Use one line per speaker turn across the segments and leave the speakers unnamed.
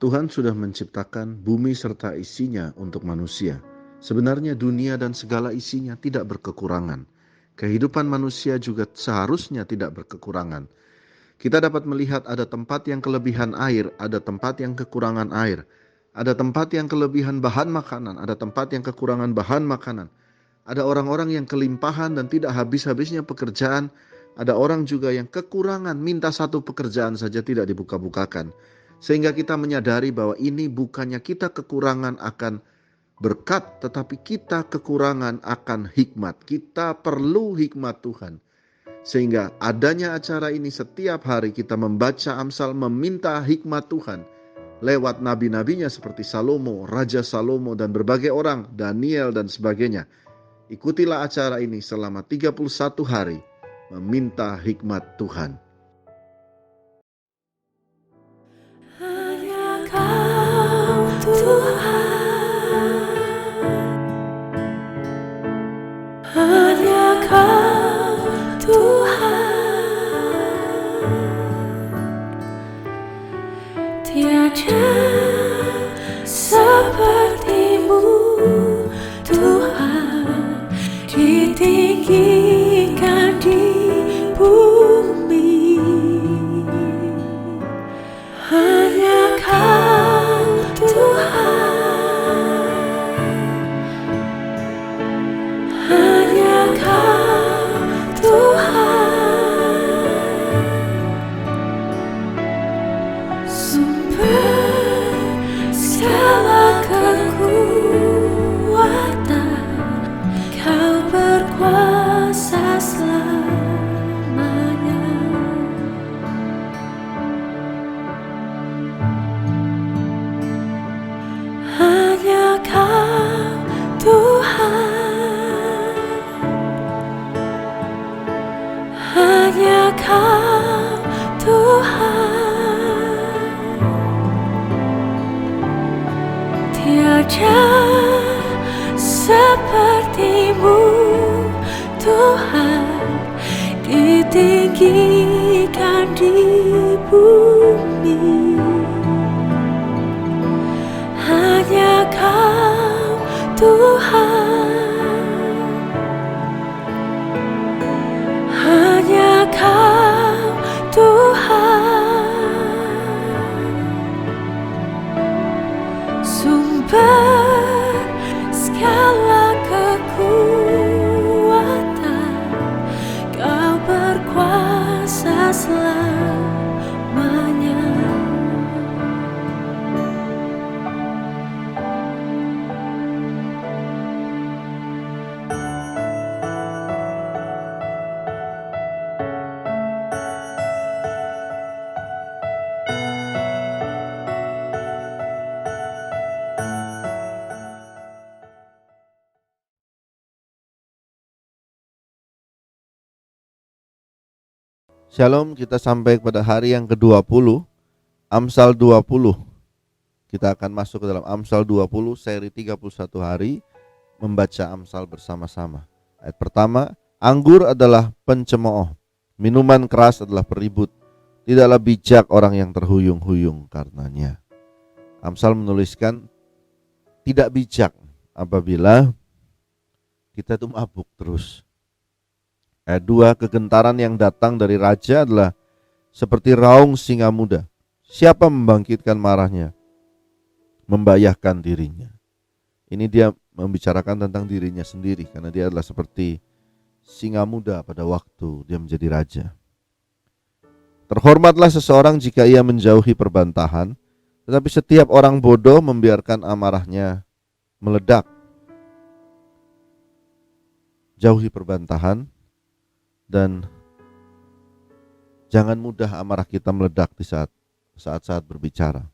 Tuhan sudah menciptakan bumi serta isinya untuk manusia. Sebenarnya dunia dan segala isinya tidak berkekurangan. Kehidupan manusia juga seharusnya tidak berkekurangan. Kita dapat melihat ada tempat yang kelebihan air, ada tempat yang kekurangan air. Ada tempat yang kelebihan bahan makanan, ada tempat yang kekurangan bahan makanan. Ada orang-orang yang kelimpahan dan tidak habis-habisnya pekerjaan. Ada orang juga yang kekurangan, minta satu pekerjaan saja tidak dibuka-bukakan. Sehingga kita menyadari bahwa ini bukannya kita kekurangan akan berkat, tetapi kita kekurangan akan hikmat. Kita perlu hikmat Tuhan. Sehingga adanya acara ini setiap hari kita membaca Amsal, meminta hikmat Tuhan lewat nabi-nabinya seperti Salomo, Raja Salomo dan berbagai orang, Daniel dan sebagainya. Ikutilah acara ini selama 31 hari, meminta hikmat Tuhan.
Hanya Kau Tuhan, hanya Kau Tuhan, tiada seperti-Mu Tuhan, ditinggikan di bumi. Hanya Kau Tuhan, hanya Kau Tuhan, sumber segala kekuatan, Kau berkuasa selamanya. Hanya Kau Tuhan, hanya Kau Tuhan, tiada seperti-Mu Tuhan, ditinggikan di bumi. Hanya Kau Tuhan, hanya Kau Tuhan, sumber segala kekuatan, Kau berkuasa selamanya.
Shalom, kita sampai pada hari yang ke-20, Amsal 20. Kita akan masuk ke dalam Amsal 20, seri 31 hari, membaca Amsal bersama-sama. Ayat pertama, anggur adalah pencemooh, minuman keras adalah peribut, tidaklah bijak orang yang terhuyung-huyung karenanya. Amsal menuliskan, tidak bijak apabila kita itu mabuk terus. Ayat 2, kegentaran yang datang dari raja adalah seperti raung singa muda. Siapa membangkitkan marahnya? Membayahkan dirinya. Ini dia membicarakan tentang dirinya sendiri, karena dia adalah seperti singa muda pada waktu dia menjadi raja. Terhormatlah seseorang jika ia menjauhi perbantahan, tetapi setiap orang bodoh membiarkan amarahnya meledak. Jauhi perbantahan, dan jangan mudah amarah kita meledak di saat-saat berbicara.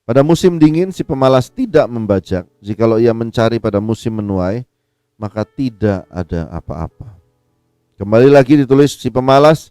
Pada musim dingin si pemalas tidak membajak, jikalau ia mencari pada musim menuai, maka tidak ada apa-apa. Kembali lagi ditulis, si pemalas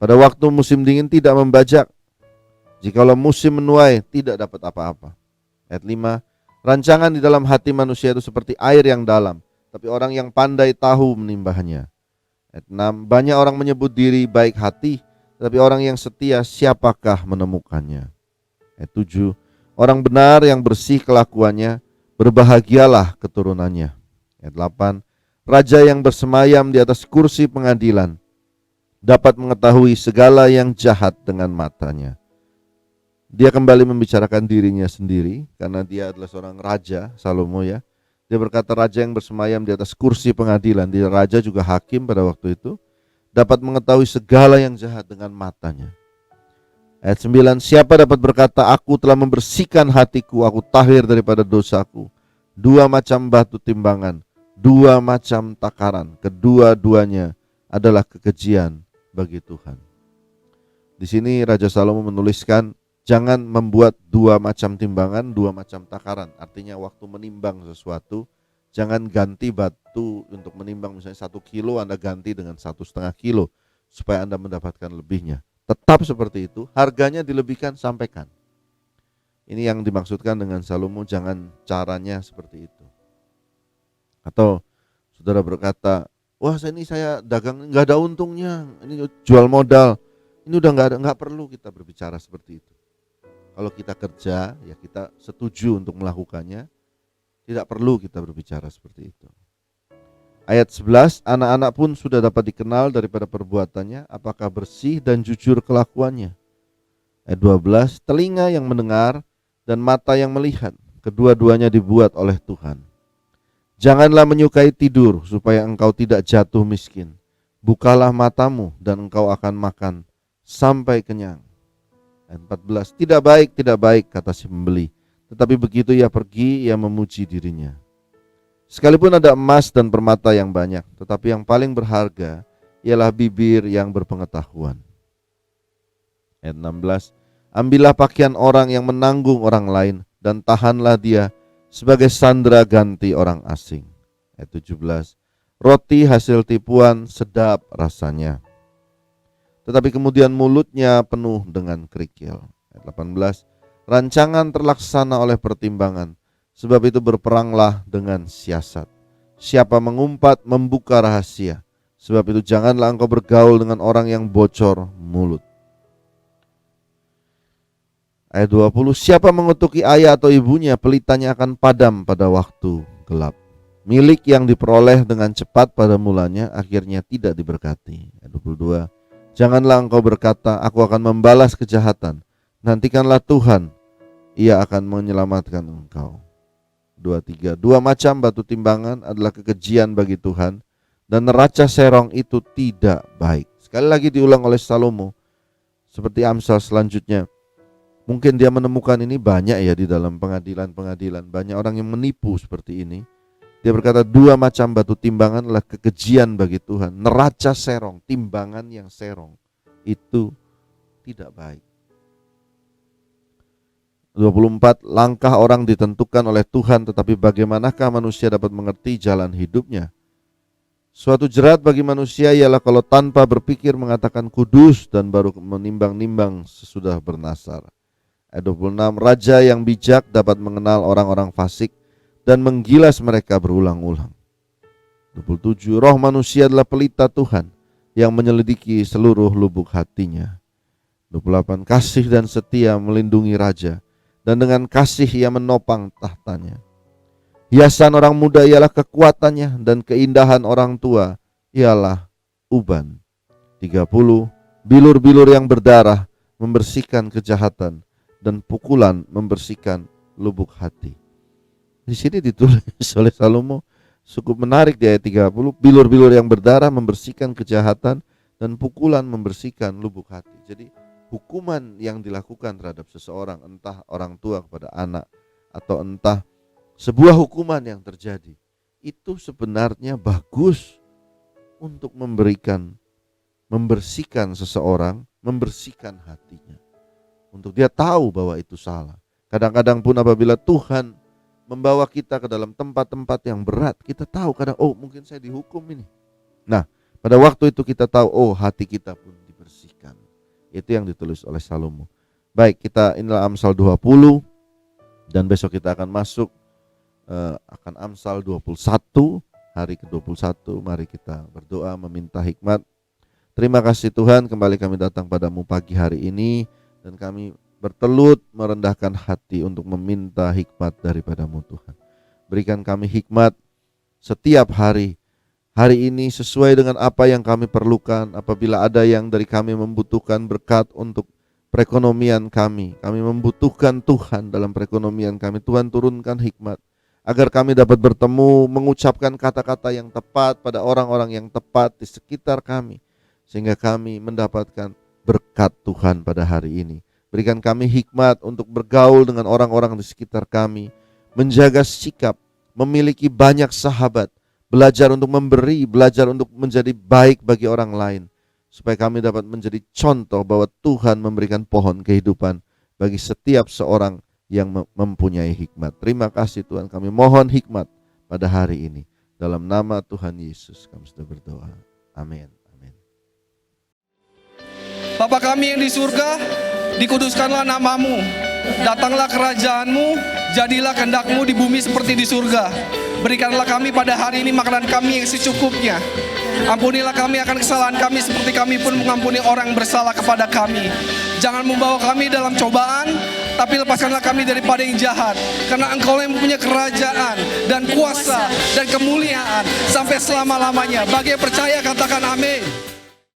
pada waktu musim dingin tidak membajak, jikalau musim menuai tidak dapat apa-apa. Ayat 5, rancangan di dalam hati manusia itu seperti air yang dalam, tapi orang yang pandai tahu menimbahnya. Ayat 6, banyak orang menyebut diri baik hati, tetapi orang yang setia siapakah menemukannya? Ayat 7, Orang benar yang bersih kelakuannya, berbahagialah keturunannya. Ayat 8. Raja yang bersemayam di atas kursi pengadilan dapat mengetahui segala yang jahat dengan matanya. Dia kembali membicarakan dirinya sendiri karena dia adalah seorang raja, Salomo ya. Dia berkata raja yang bersemayam di atas kursi pengadilan, dia raja juga hakim pada waktu itu, dapat mengetahui segala yang jahat dengan matanya. Ayat 9, siapa dapat berkata, aku telah membersihkan hatiku, aku tahir daripada dosaku. Dua macam batu timbangan, dua macam takaran, kedua-duanya adalah kekejian bagi Tuhan. Di sini Raja Salomo menuliskan, jangan membuat dua macam timbangan, dua macam takaran. Artinya waktu menimbang sesuatu, jangan ganti batu untuk menimbang misalnya 1 kilo, Anda ganti dengan 1,5 kilo supaya Anda mendapatkan lebihnya. Tetap seperti itu, harganya dilebihkan, sampaikan. Ini yang dimaksudkan dengan Salomo, jangan caranya seperti itu. Atau saudara berkata, wah ini saya dagang nggak ada untungnya, ini jual modal, ini udah nggak perlu kita berbicara seperti itu. Kalau kita kerja, ya kita setuju untuk melakukannya, tidak perlu kita berbicara seperti itu. Ayat 11, anak-anak pun sudah dapat dikenal daripada perbuatannya, apakah bersih dan jujur kelakuannya. Ayat 12, telinga yang mendengar dan mata yang melihat, kedua-duanya dibuat oleh Tuhan. Janganlah menyukai tidur supaya engkau tidak jatuh miskin. Bukalah matamu dan engkau akan makan sampai kenyang. Ayat 14, tidak baik kata si pembeli, tetapi begitu ia pergi, ia memuji dirinya. Sekalipun ada emas dan permata yang banyak, tetapi yang paling berharga ialah bibir yang berpengetahuan. Ayat 16, ambillah pakaian orang yang menanggung orang lain dan tahanlah dia sebagai sandera ganti orang asing. Ayat 17, roti hasil tipuan sedap rasanya, tetapi kemudian mulutnya penuh dengan kerikil. Ayat 18, rancangan terlaksana oleh pertimbangan, sebab itu berperanglah dengan siasat. Siapa mengumpat membuka rahasia, sebab itu janganlah engkau bergaul dengan orang yang bocor mulut. Ayat 20, siapa mengutuki ayah atau ibunya, pelitanya akan padam pada waktu gelap. Milik yang diperoleh dengan cepat pada mulanya akhirnya tidak diberkati. Ayat 22, janganlah engkau berkata, aku akan membalas kejahatan. Nantikanlah Tuhan, ia akan menyelamatkan engkau. 23, dua macam batu timbangan adalah kekejian bagi Tuhan, dan neraca serong itu tidak baik. Sekali lagi diulang oleh Salomo, seperti Amsal selanjutnya. Mungkin dia menemukan ini banyak ya di dalam pengadilan-pengadilan, banyak orang yang menipu seperti ini. Dia berkata dua macam batu timbangan adalah kekejian bagi Tuhan. Neraca serong, timbangan yang serong, itu tidak baik. 24, langkah orang ditentukan oleh Tuhan, tetapi bagaimanakah manusia dapat mengerti jalan hidupnya? Suatu jerat bagi manusia ialah kalau tanpa berpikir mengatakan kudus dan baru menimbang-nimbang sesudah bernasar. Ayat 26, raja yang bijak dapat mengenal orang-orang fasik dan menggilas mereka berulang-ulang. 27, roh manusia adalah pelita Tuhan yang menyelidiki seluruh lubuk hatinya. 28, kasih dan setia melindungi raja, dan dengan kasih ia menopang tahtanya. Hiasan orang muda ialah kekuatannya, dan keindahan orang tua ialah uban. 30, bilur-bilur yang berdarah membersihkan kejahatan, dan pukulan membersihkan lubuk hati. Di sini ditulis oleh Salomo cukup menarik di ayat 30, bilur-bilur yang berdarah membersihkan kejahatan, dan pukulan membersihkan lubuk hati. Jadi hukuman yang dilakukan terhadap seseorang, entah orang tua kepada anak atau entah sebuah hukuman yang terjadi, itu sebenarnya bagus untuk membersihkan seseorang, membersihkan hatinya, untuk dia tahu bahwa itu salah. Kadang-kadang pun apabila Tuhan membawa kita ke dalam tempat-tempat yang berat, kita tahu kadang, oh mungkin saya dihukum ini. Nah, pada waktu itu kita tahu, oh hati kita pun dibersihkan. Itu yang ditulis oleh Salomo. Baik, inilah Amsal 20, dan besok kita akan masuk akan Amsal 21, hari ke-21. Mari kita berdoa meminta hikmat. Terima kasih Tuhan, kembali kami datang padamu pagi hari ini, dan kami bertelut merendahkan hati untuk meminta hikmat daripada-Mu Tuhan. Berikan kami hikmat setiap hari. Hari ini sesuai dengan apa yang kami perlukan. Apabila ada yang dari kami membutuhkan berkat untuk perekonomian kami membutuhkan Tuhan dalam perekonomian kami. Tuhan turunkan hikmat agar kami dapat bertemu, mengucapkan kata-kata yang tepat pada orang-orang yang tepat di sekitar kami, sehingga kami mendapatkan berkat Tuhan pada hari ini. Berikan kami hikmat untuk bergaul dengan orang-orang di sekitar kami, menjaga sikap, memiliki banyak sahabat, belajar untuk memberi, belajar untuk menjadi baik bagi orang lain, supaya kami dapat menjadi contoh bahwa Tuhan memberikan pohon kehidupan bagi setiap seorang yang mempunyai hikmat. Terima kasih Tuhan, kami mohon hikmat pada hari ini. Dalam nama Tuhan Yesus kami sudah berdoa. Amin. Amin.
Bapa kami yang di surga, dikuduskanlah nama-Mu. Datanglah kerajaan-Mu, jadilah kehendak-Mu di bumi seperti di surga. Berikanlah kami pada hari ini makanan kami yang secukupnya. Ampunilah kami akan kesalahan kami seperti kami pun mengampuni orang yang bersalah kepada kami. Jangan membawa kami dalam cobaan, tapi lepaskanlah kami daripada yang jahat. Karena Engkau yang mempunyai kerajaan dan kuasa dan kemuliaan sampai selama-lamanya. Bagi yang percaya katakan amin.